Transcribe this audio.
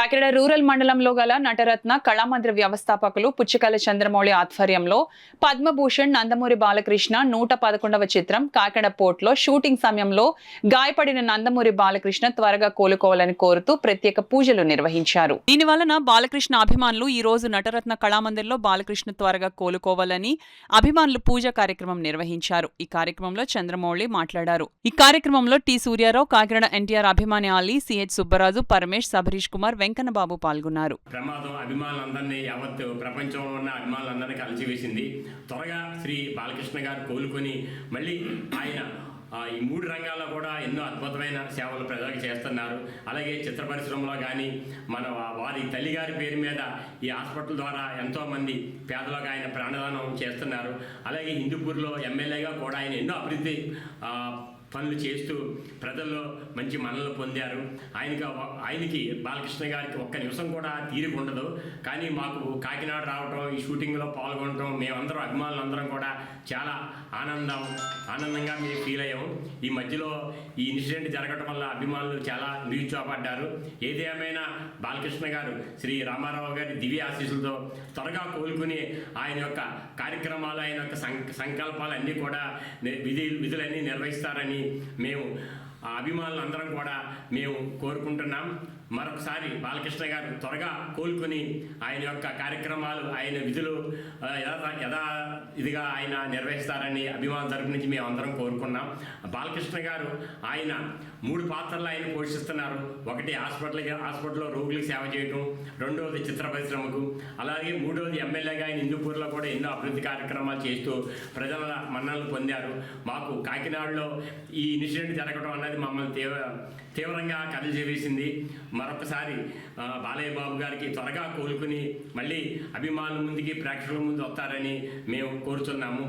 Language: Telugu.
కాకినాడ రూరల్ మండలంలో గల నటరత్న కళామందిర వ్యవస్థాపకులు పుచ్చకాయల చంద్రమౌళి ఆధ్వర్యంలో పద్మభూషణ్ నందమూరి బాలకృష్ణ 111వ చిత్రం కాకినాడ పోర్ట్లో షూటింగ్ సమయంలో గాయపడిన నందమూరి బాలకృష్ణ త్వరగా కోలుకోవాలని కోరుతూ ప్రత్యేక పూజలు నిర్వహించారు. దీని వలన బాలకృష్ణ అభిమానులు ఈ రోజు నటరత్న కళామందిర్లో బాలకృష్ణ త్వరగా కోలుకోవాలని అభిమానులు పూజ కార్యక్రమం నిర్వహించారు. ఈ కార్యక్రమంలో చంద్రమౌళి మాట్లాడారు. ఈ కార్యక్రమంలో టి సూర్యారావు, కాకినాడ ఎన్టీఆర్ అభిమాని ఆలీ, సిహెచ్ సుబ్బరాజు, పరమేష్, సబరీష్ కుమార్, వెంకన్నబాబు పాల్గొన్నారు. ప్రమాదం అభిమానులందరినీ యావత్ ప్రపంచంలో ఉన్న అభిమానులందరినీ కలిసివేసింది. త్వరగా శ్రీ బాలకృష్ణ గారు కోలుకొని మళ్ళీ ఆయన ఈ 3 రంగాల్లో కూడా ఎన్నో అద్భుతమైన సేవలు ప్రజలకు చేస్తున్నారు. అలాగే చిత్ర పరిశ్రమలో కానీ వారి తల్లిగారి పేరు మీద ఈ హాస్పిటల్ ద్వారా ఎంతోమంది పేదలకు ఆయన ప్రాణదానం చేస్తున్నారు. అలాగే హిందూపూర్లో ఎమ్మెల్యేగా కూడా ఆయన ఎన్నో అభివృద్ధి పనులు చేస్తూ ప్రజల్లో మంచి మన్ననలు పొందారు. ఆయనకి బాలకృష్ణ గారికి ఒక్క నిమిషం కూడా తీరిక ఉండదు. కానీ మాకు కాకినాడ రావటం, ఈ షూటింగ్లో పాల్గొనడం, మేమందరం అభిమానులందరం కూడా చాలా ఆనందంగా మేము ఫీల్ అయ్యాము. ఈ మధ్యలో ఈ ఇన్సిడెంట్ జరగడం వల్ల అభిమానులు చాలా నిరుత్సాహపడ్డారు. ఏదేమైనా బాలకృష్ణ గారు శ్రీ రామారావు గారి దివ్య ఆశీస్సులతో త్వరగా కోలుకుని ఆయన యొక్క కార్యక్రమాలు, ఆయన యొక్క సంకల్పాలన్నీ కూడా విధులన్నీ నిర్వహిస్తారని మేము అభిమానులందరం కూడా మేము కోరుకుంటున్నాం. మరొకసారి బాలకృష్ణ గారు త్వరగా కోలుకొని ఆయన యొక్క కార్యక్రమాలు, ఆయన విధులు ఇదిగా ఆయన నిర్వహిస్తారని అభిమానుల తరపు నుంచి మేము అందరం కోరుకున్నాం. బాలకృష్ణ గారు ఆయన 3 పాత్రలు ఆయన పోషిస్తున్నారు. ఒకటి హాస్పిటల్లో రోగులకు సేవ చేయడం, రెండవది చిత్ర పరిశ్రమకు, అలాగే మూడవది ఎమ్మెల్యేగా ఆయన హిందూపూర్లో కూడా ఎన్నో అభివృద్ధి కార్యక్రమాలు చేస్తూ ప్రజల మన్ననలు పొందారు. మాకు కాకినాడలో ఈ ఇన్సిడెంట్ జరగడం అన్నది మమ్మల్ని తీవ్రంగా కదిలిచేసింది. మరొకసారి బాలయ్య బాబు గారికి త్వరగా కోలుకుని మళ్ళీ అభిమానుల ముందుకి, ప్రేక్షకుల ముందు వస్తారని మేము కోరుతున్నాము.